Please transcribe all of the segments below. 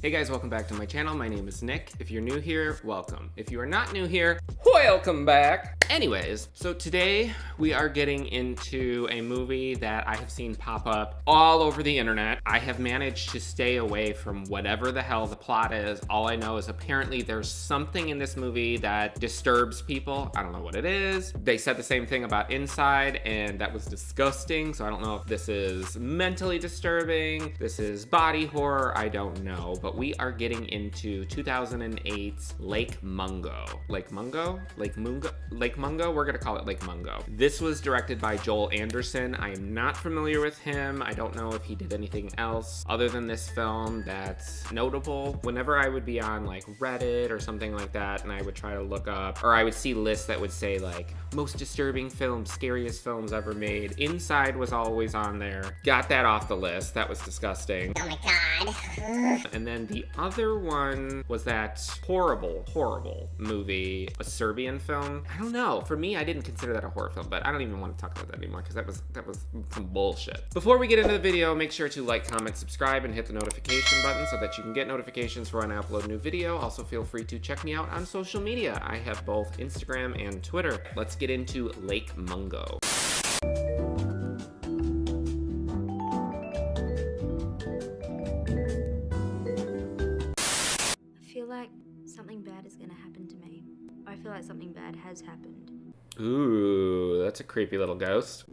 Hey guys, welcome back to my channel. My name is Nick. If you're new here, welcome. If you are not new here, welcome back. Anyways, so today we are getting into a movie that I have seen pop up all over the internet. I have managed to stay away from whatever the hell the plot is. All I know is apparently there's something in this movie that disturbs people. I don't know what it is. They said the same thing about Inside, and that was disgusting. So I don't know if this is mentally disturbing, this is body horror, I don't know. But we are getting into 2008's Lake Mungo. Lake Mungo? Lake Mungo? Lake Mungo? We're gonna call it Lake Mungo. This was directed by Joel Anderson. I am not familiar with him. I don't know if he did anything else other than this film that's notable. Whenever I would be on like Reddit or something like that, and I would try to look up, or I would see lists that would say like most disturbing films, scariest films ever made, Inside was always on there. Got that off the list. That was disgusting. Oh my god. And then the other one was that horrible movie, a Serbian film. I don't know. For me, I didn't consider that a horror film, but I don't even want to talk about that anymore because that was some bullshit. Before we get into the video, make sure to like, comment, subscribe, and hit the notification button so that you can get notifications for when I upload a new video. Also, feel free to check me out on social media. I have both Instagram and Twitter. Let's get into Lake Mungo. I feel like something bad is gonna happen to me. I feel like something bad has happened. Ooh, that's a creepy little ghost.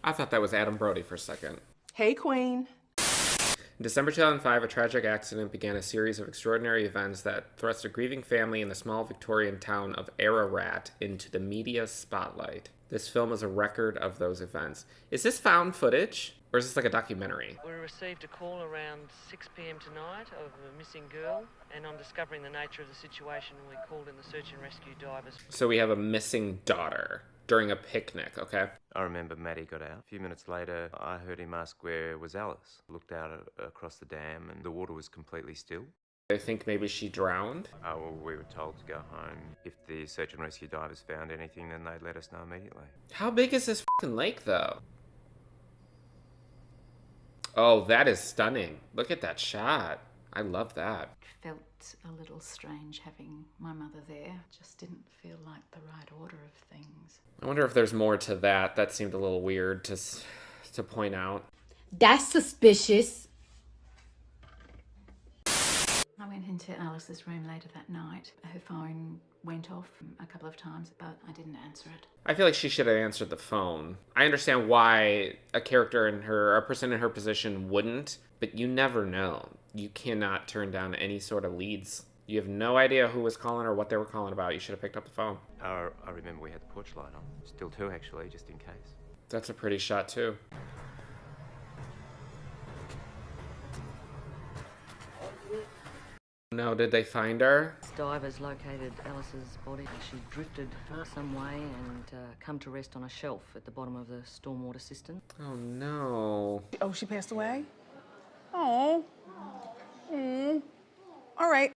I thought that was Adam Brody for a second. Hey, Queen. In December 2005, a tragic accident began a series of extraordinary events that thrust a grieving family in the small Victorian town of Ararat into the media spotlight. This film is a record of those events. Is this found footage? Or is this like a documentary? We received a call around 6 p.m. tonight of a missing girl, and on discovering the nature of the situation, we called in the search and rescue divers. So we have a missing daughter during a picnic, okay? I remember Matty got out. A few minutes later, I heard him ask where was Alice. Looked out across the dam and the water was completely still. I think maybe she drowned. Well, we were told to go home. If the search and rescue divers found anything, then they'd let us know immediately. How big is this fucking lake, though? Oh, that is stunning. Look at that shot. I love that. Felt a little strange having my mother there. Just didn't feel like the right order of things. I wonder if there's more to that. That seemed a little weird to point out. That's suspicious. I went into Alice's room later that night. Her phone went off a couple of times, but I didn't answer it. I feel like she should have answered the phone. I understand why a character in her, a person in her position wouldn't, but you never know. You cannot turn down any sort of leads. You have no idea who was calling or what they were calling about. You should have picked up the phone. I remember we had the porch light on. Still two, actually, just in case. That's a pretty shot, too. No, did they find her? Divers located Alice's body. She drifted some way and come to rest on a shelf at the bottom of the stormwater cistern. Oh, no. Oh, she passed away? Oh. All right.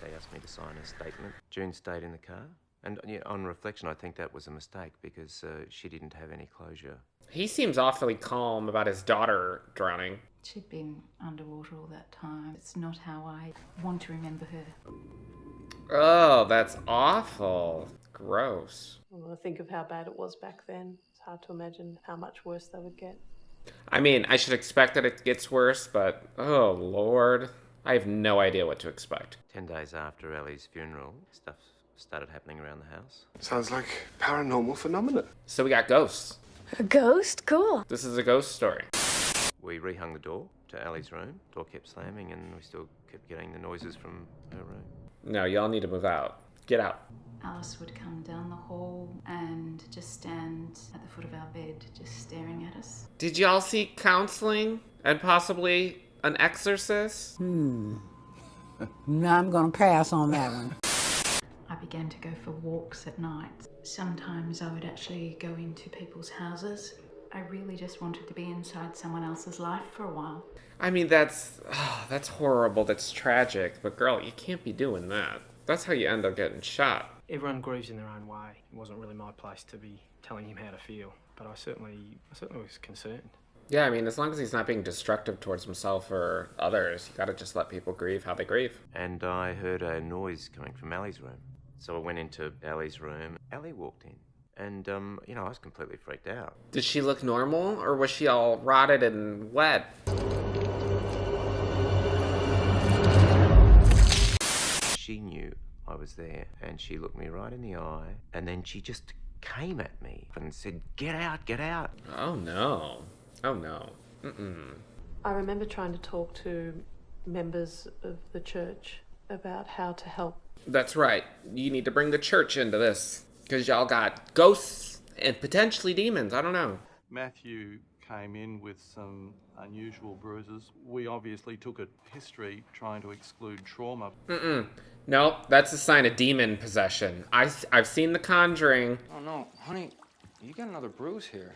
They asked me to sign a statement. June stayed in the car. And on reflection, I think that was a mistake because she didn't have any closure. He seems awfully calm about his daughter drowning. She'd been underwater all that time. It's not how I want to remember her. Oh, that's awful. Gross. Well, I think of how bad it was back then. It's hard to imagine how much worse they would get. I mean, I should expect that it gets worse, but oh, Lord. I have no idea what to expect. 10 days after Ellie's funeral, stuff started happening around the house. Sounds like paranormal phenomena. So we got ghosts. A ghost? Cool. This is a ghost story. We rehung the door to Ellie's room. Door kept slamming and we still kept getting the noises from her room. No, y'all need to move out. Get out. Alice would come down the hall and just stand at the foot of our bed, just staring at us. Did y'all seek counseling and possibly an exorcist? No, I'm gonna pass on that one. I began to go for walks at night. Sometimes I would actually go into people's houses. I really just wanted to be inside someone else's life for a while. I mean, that's horrible. That's tragic. But girl, you can't be doing that. That's how you end up getting shot. Everyone grieves in their own way. It wasn't really my place to be telling him how to feel, but I certainly was concerned. Yeah, I mean, as long as he's not being destructive towards himself or others, you gotta just let people grieve how they grieve. And I heard a noise coming from Ali's room. So I went into Ali's room. Ali walked in. And, I was completely freaked out. Did she look normal, or was she all rotted and wet? She knew I was there, and she looked me right in the eye, and then she just came at me and said, "Get out, get out." Oh, no. Oh, no. I remember trying to talk to members of the church about how to help. That's right. You need to bring the church into this, because y'all got ghosts and potentially demons. I don't know. Matthew came in with some unusual bruises. We obviously took a history trying to exclude trauma. No, that's a sign of demon possession. I've seen The Conjuring. Oh no, honey, you got another bruise here.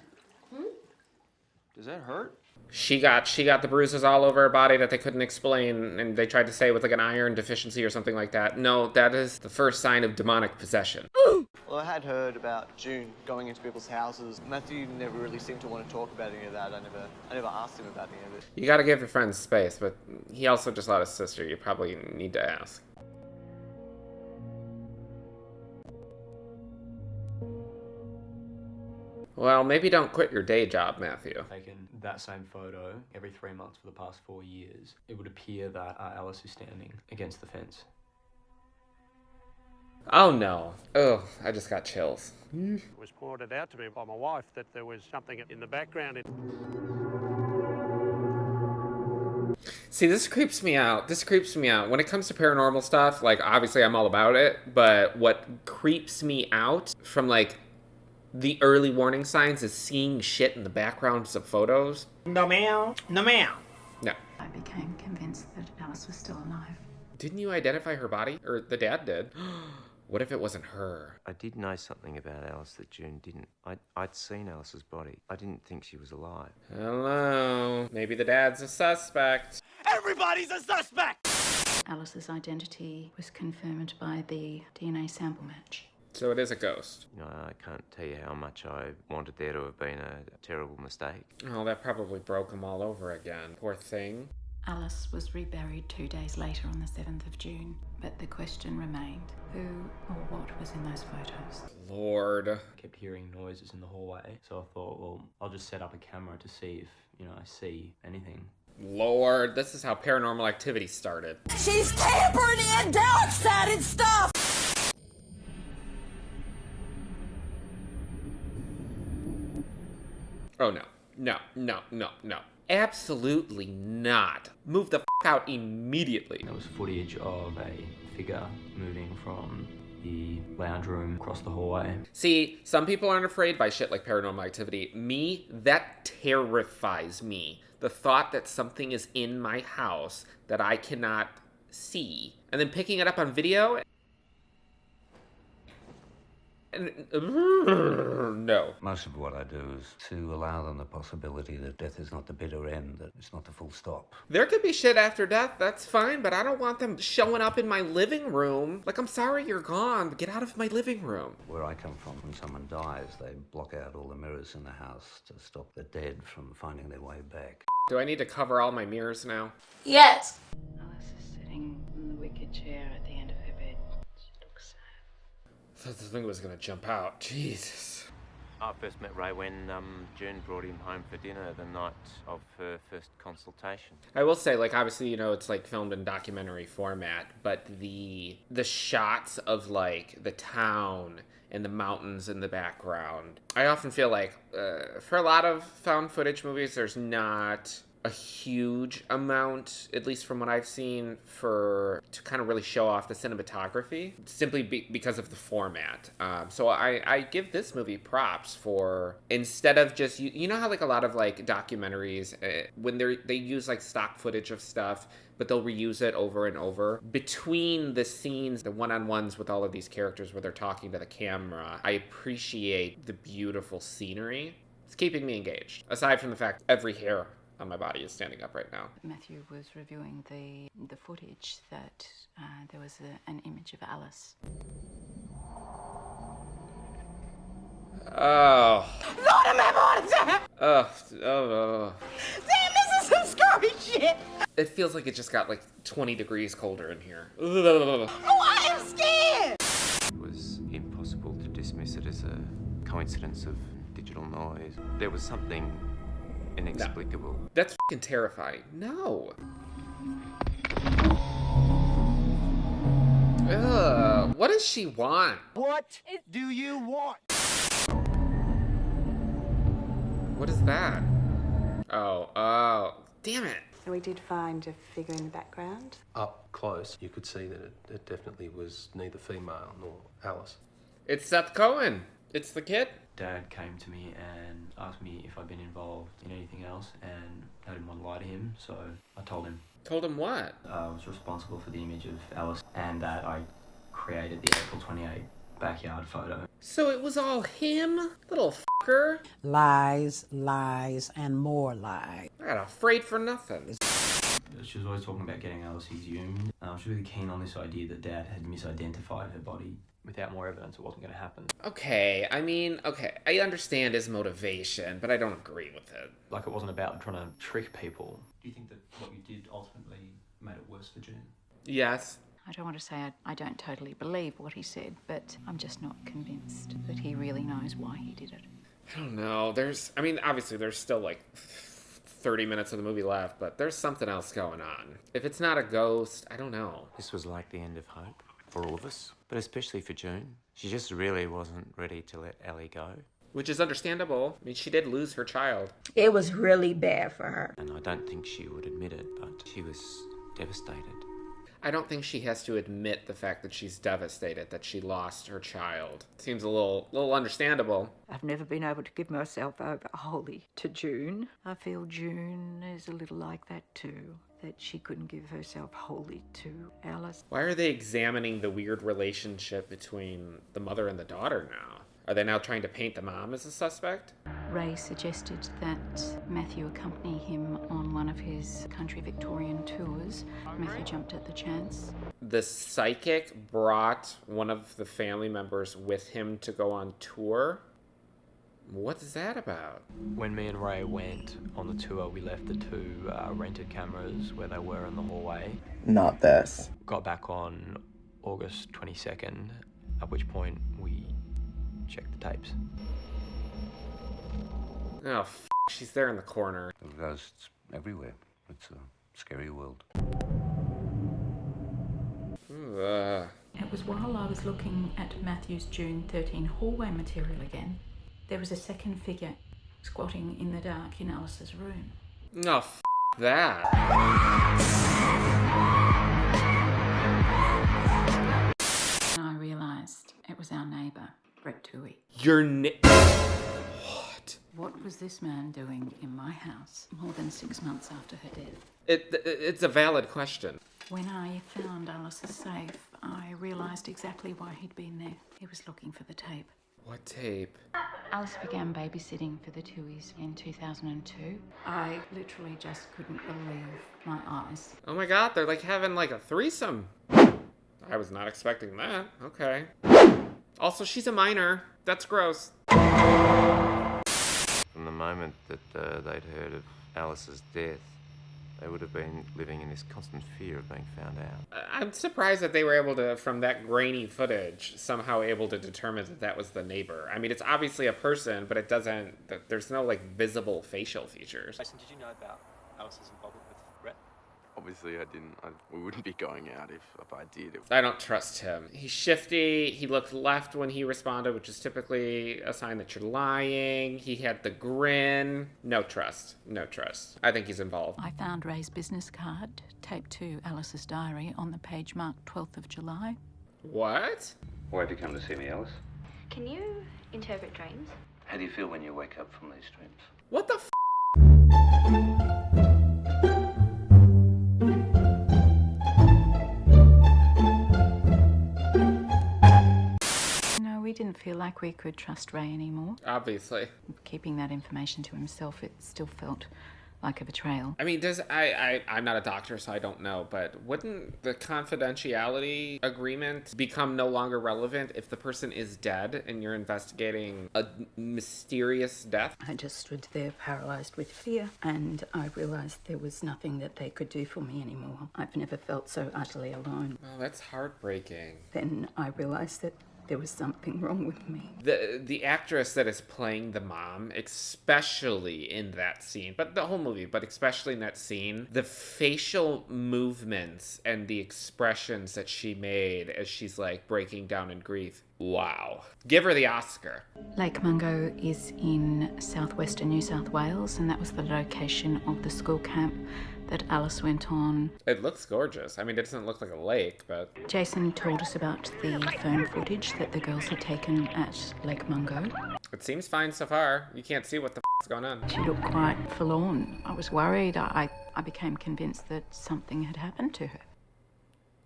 Does that hurt? She got the bruises all over her body that they couldn't explain, and they tried to say it was like an iron deficiency or something like that. No, that is the first sign of demonic possession. Well, I had heard about June going into people's houses. Matthew never really seemed to want to talk about any of that. I never asked him about any of it. You gotta give your friends space, but he also just lost his sister. You probably need to ask. Well, maybe don't quit your day job, Matthew. Taken that same photo every 3 months for the past 4 years, it would appear that Alice is standing against the fence. Oh no. Oh, I just got chills. It was pointed out to me by my wife that there was something in the background. See, this creeps me out. When it comes to paranormal stuff, like, obviously I'm all about it, but what creeps me out from, like, the early warning signs is seeing shit in the backgrounds of photos. No ma'am. No ma'am. No. I became convinced that Alice was still alive. Didn't you identify her body? Or the dad did. What if it wasn't her? I did know something about Alice that June didn't. I'd seen Alice's body. I didn't think she was alive. Hello. Maybe the dad's a suspect. Everybody's a suspect! Alice's identity was confirmed by the DNA sample match. So it is a ghost. I can't tell you how much I wanted there to have been a terrible mistake. Oh, that probably broke him all over again. Poor thing. Alice was reburied 2 days later on the 7th of June, but the question remained, who or what was in those photos? Lord. I kept hearing noises in the hallway, so I thought, well, I'll just set up a camera to see if, I see anything. Lord, this is how Paranormal Activity started. She's tampering in dark-sided stuff! Oh, no. No. Absolutely not. Move the f*** out immediately. There was footage of a figure moving from the lounge room across the hallway. See, some people aren't afraid by shit like Paranormal Activity. Me, that terrifies me. The thought that something is in my house that I cannot see. And then picking it up on video. No. Most of what I do is to allow them the possibility that death is not the bitter end, that it's not the full stop. There could be shit after death, that's fine, but I don't want them showing up in my living room. Like, I'm sorry you're gone, but get out of my living room. Where I come from, when someone dies, they block out all the mirrors in the house to stop the dead from finding their way back. Do I need to cover all my mirrors now? Yes. Alice is sitting in the wicker chair at the end of her bed. She looks sad. I thought the thing was gonna jump out. Jesus. I first met Ray when June brought him home for dinner the night of her first consultation. I will say, like, obviously, it's like filmed in documentary format, but the shots of, like, the town and the mountains in the background, I often feel like for a lot of found footage movies, there's not a huge amount, at least from what I've seen, to kind of really show off the cinematography, simply because of the format. So I give this movie props for, instead of just, you know how like a lot of like documentaries, when they use like stock footage of stuff, but they'll reuse it over and over. Between the scenes, the one-on-ones with all of these characters where they're talking to the camera, I appreciate the beautiful scenery. It's keeping me engaged, aside from the fact every hair on my body is standing up right now. Matthew was reviewing the footage that there was an image of Alice. Oh. Lord, I'm having a heart attack! Ugh. Oh. Damn, this is some scary shit. It feels like it just got like 20 degrees colder in here. Ugh. Oh, I am scared. It was impossible to dismiss it as a coincidence of digital noise. There was something inexplicable. That's fucking terrifying. No. Ugh. What does she want? What do you want? What is that? Oh. Damn it. And we did find a figure in the background. Up close, you could see that it definitely was neither female nor Alice. It's Seth Cohen. It's the kid. Dad came to me and asked me if I'd been involved in anything else, and I didn't want to lie to him, so I told him. Told him what? I was responsible for the image of Alice, and that I created the April 28 backyard photo. So it was all him? Little fucker. Lies, lies, and more lies. I got afraid for nothing. She was always talking about getting Alice exhumed. She was really keen on this idea that Dad had misidentified her body. Without more evidence, it wasn't going to happen. Okay, I understand his motivation, but I don't agree with it. Like, it wasn't about trying to trick people. Do you think that what you did ultimately made it worse for June? Yes. I don't want to say I don't totally believe what he said, but I'm just not convinced that he really knows why he did it. I don't know. Obviously there's still like 30 minutes of the movie left, but there's something else going on. If it's not a ghost, I don't know. This was like the end of hope for all of us, but especially for June. She just really wasn't ready to let Ellie go. Which is understandable. I mean, she did lose her child. It was really bad for her. And I don't think she would admit it, but she was devastated. I don't think she has to admit the fact that she's devastated that she lost her child. Seems a little understandable. I've never been able to give myself over wholly to June. I feel June is a little like that too, that she couldn't give herself wholly to Alice. Why are they examining the weird relationship between the mother and the daughter now? Are they now trying to paint the mom as a suspect? Ray suggested that Matthew accompany him on one of his country Victorian tours. Matthew jumped at the chance. The psychic brought one of the family members with him to go on tour? What is that about? When me and Ray went on the tour, we left the two rented cameras where they were in the hallway. Not this. Got back on August 22nd, at which point we checked the tapes. Oh, she's there in the corner. There are ghosts everywhere. It's a scary world. It was while I was looking at Matthew's June 13 hallway material again, there was a second figure squatting in the dark in Alice's room. Oh, that. And I realised it was our neighbour, Brett Toohey. Your What? What was this man doing in my house more than 6 months after her death? It's a valid question. When I found Alice's safe, I realised exactly why he'd been there. He was looking for the tape. What tape? Alice began babysitting for the Tooheys in 2002. I literally just couldn't believe my eyes. Oh my god, they're like having like a threesome. I was not expecting that. Okay. Also, she's a minor. That's gross. From the moment that they'd heard of Alice's death, they would have been living in this constant fear of being found out. I'm surprised that they were able to, from that grainy footage, somehow able to determine that that was the neighbor. I mean, it's obviously a person, but it doesn't, there's no like visible facial features. Jason, did you know about Alice's involvement with Brett? Obviously, I didn't. We wouldn't be going out if I did. I don't trust him. He's shifty. He looked left when he responded, which is typically a sign that you're lying. He had the grin. No trust. No trust. I think he's involved. I found Ray's business card taped to Alice's diary on the page marked 12th of July. What? Why have you come to see me, Alice? Can you interpret dreams? How do you feel when you wake up from these dreams? What the f***? We didn't feel like we could trust Ray anymore. Obviously. Keeping that information to himself, it still felt like a betrayal. I mean, I'm not a doctor, so I don't know, but wouldn't the confidentiality agreement become no longer relevant if the person is dead and you're investigating a mysterious death? I just stood there paralysed with fear, and I realised there was nothing that they could do for me anymore. I've never felt so utterly alone. Oh, that's heartbreaking. Then I realised that there was something wrong with me. The actress that is playing the mom, especially in that scene, but the whole movie, but especially in that scene, the facial movements and the expressions that she made as she's like breaking down in grief. Wow. Give her the Oscar. Lake Mungo is in southwestern New South Wales, and that was the location of the school camp that Alice went on. It looks gorgeous. I mean, it doesn't look like a lake, but... Jason told us about the phone footage that the girls had taken at Lake Mungo. It seems fine so far. You can't see what the f***'s going on. She looked quite forlorn. I was worried. I became convinced that something had happened to her.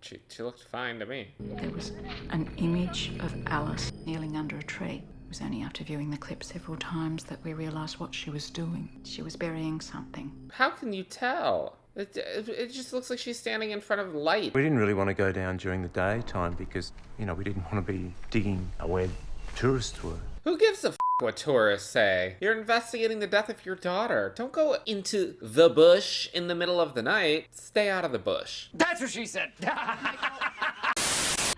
She looked fine to me. There was an image of Alice kneeling under a tree. It was only after viewing the clip several times that we realised what she was doing. She was burying something. How can you tell? It just looks like she's standing in front of light. We didn't really want to go down during the daytime because, you know, we didn't want to be digging where tourists were. Who gives a f*** what tourists say? You're investigating the death of your daughter. Don't go into the bush in the middle of the night. Stay out of the bush. That's what she said. I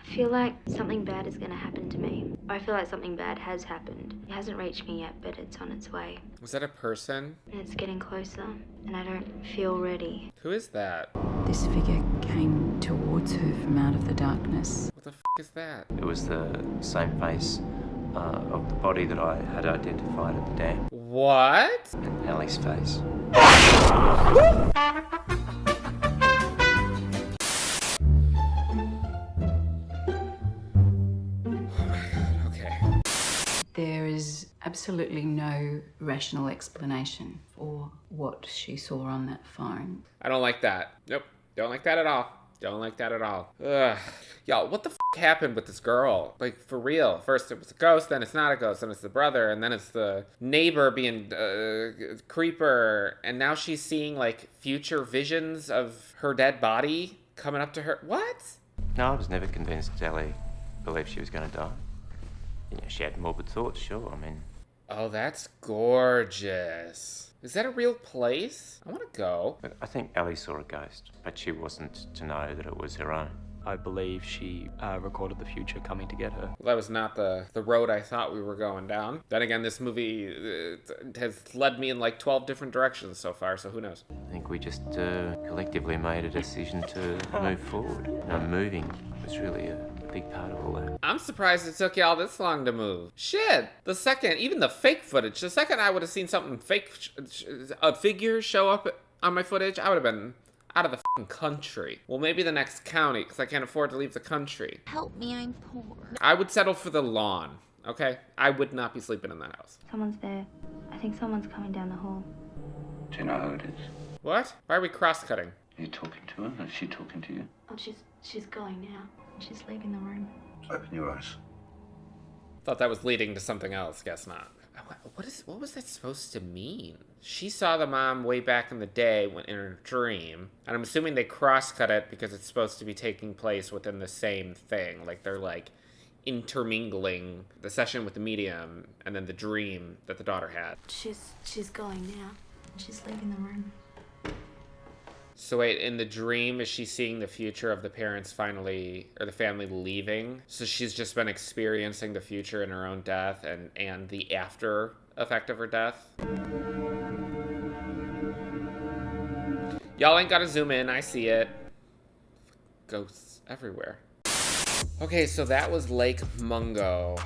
feel like something bad is going to happen to me. I feel like something bad has happened. It hasn't reached me yet, but it's on its way. Was that a person? And it's getting closer, and I don't feel ready. Who is that? This figure came towards her from out of the darkness. What the f*** is that? It was the same face of the body that I had identified at the dam. What? And Allie's face. There is absolutely no rational explanation for what she saw on that phone. I don't like that. Nope. Don't like that at all. Don't like that at all. Ugh. Y'all, what the f*** happened with this girl? Like, for real. First it was a ghost, then it's not a ghost, then it's the brother, and then it's the neighbor being creeper, and now she's seeing, like, future visions of her dead body coming up to her. What? No, I was never convinced Ellie believed she was going to die. You know, she had morbid thoughts, sure, I mean... Oh, that's gorgeous. Is that a real place? I want to go. But I think Ellie saw a ghost, but she wasn't to know that it was her own. I believe she recorded the future coming to get her. Well, that was not the road I thought we were going down. Then again, this movie has led me in like 12 different directions so far, so who knows? I think we just collectively made a decision to move forward. Moving was really a big part of all that. I'm surprised it took y'all this long to move. Shit. The second, even the fake footage, the second I would have seen something fake, a figure show up on my footage, I would have been out of the f***ing country. Well, maybe the next county, because I can't afford to leave the country. Help me, I'm poor. I would settle for the lawn, okay? I would not be sleeping in that house. Someone's there. I think someone's coming down the hall. Do you know who it is? What? Why are we cross-cutting? Are you talking to her? Is she talking to you? Oh, she's going now. She's leaving the room. Open your eyes. Thought that was leading to something else. Guess not. What was that supposed to mean? She saw the mom way back in the day when in her dream, and I'm assuming they cross-cut it because it's supposed to be taking place within the same thing. Like they're like intermingling the session with the medium and then the dream that the daughter had. She's going now. She's leaving the room. So wait, in the dream, is she seeing the future of the parents finally, or the family leaving? So she's just been experiencing the future in her own death and the after effect of her death? Y'all ain't gotta zoom in, I see it. Ghosts everywhere. Okay, so that was Lake Mungo.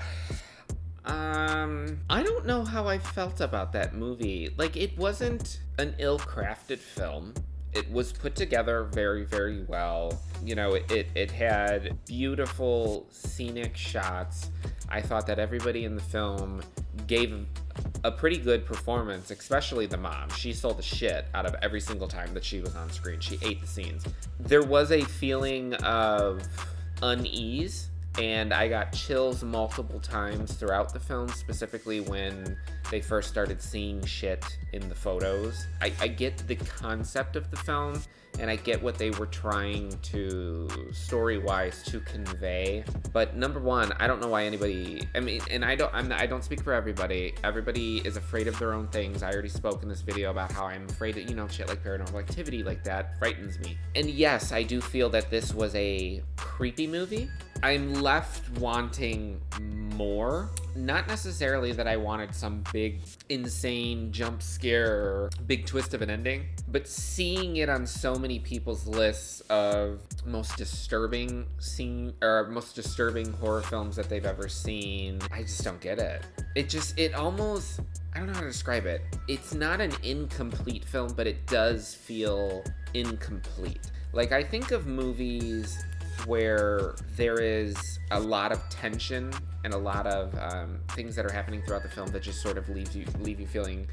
I don't know how I felt about that movie. Like, it wasn't an ill-crafted film. It was put together very, very well. You know, it had beautiful scenic shots. I thought that everybody in the film gave a pretty good performance, especially the mom. She sold the shit out of every single time that she was on screen. She ate the scenes. There was a feeling of unease and I got chills multiple times throughout the film, specifically when they first started seeing shit in the photos. I get the concept of the film, and I get what they were trying to, story-wise, to convey. But number one, I don't know why anybody, I mean, and I don't speak for everybody. Everybody is afraid of their own things. I already spoke in this video about how I'm afraid of, you know, shit like Paranormal Activity, like that frightens me. And yes, I do feel that this was a creepy movie. I'm left wanting more. Not necessarily that I wanted some big, insane jump scare or big twist of an ending, but seeing it on so many people's lists of most disturbing horror films that they've ever seen, I just don't get it. It almost, I don't know how to describe it. It's not an incomplete film, but it does feel incomplete. Like, I think of movies where there is a lot of tension and a lot of things that are happening throughout the film that just sort of leave you feeling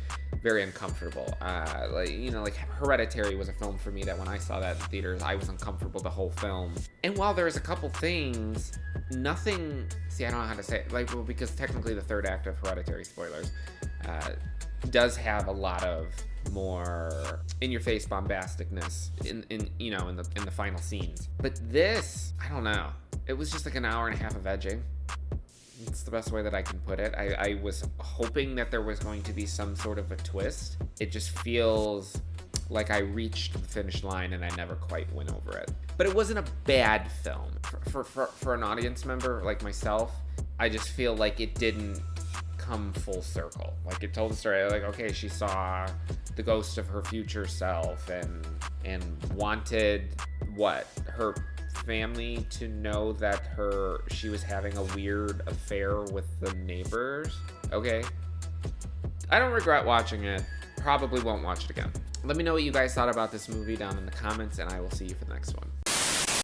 very uncomfortable. Like, you know, like Hereditary was a film for me that when I saw that in theaters, I was uncomfortable the whole film. And while there's a couple things, nothing, see, I don't know how to say it, like, well, because technically the third act of Hereditary, spoilers, does have a lot of more in-your-face bombasticness in the final scenes. But this, I don't know. It was just like an hour and a half of edging. It's the best way that I can put it. I was hoping that there was going to be some sort of a twist. It just feels like I reached the finish line and I never quite went over it. But it wasn't a bad film. For an audience member like myself, I just feel like it didn't come full circle. Like, it told the story, like, okay, she saw the ghost of her future self and wanted her family to know that she was having a weird affair with the neighbors. Okay. I don't regret watching it. Probably won't watch it again. Let me know what you guys thought about this movie down in the comments, and I will see you for the next one.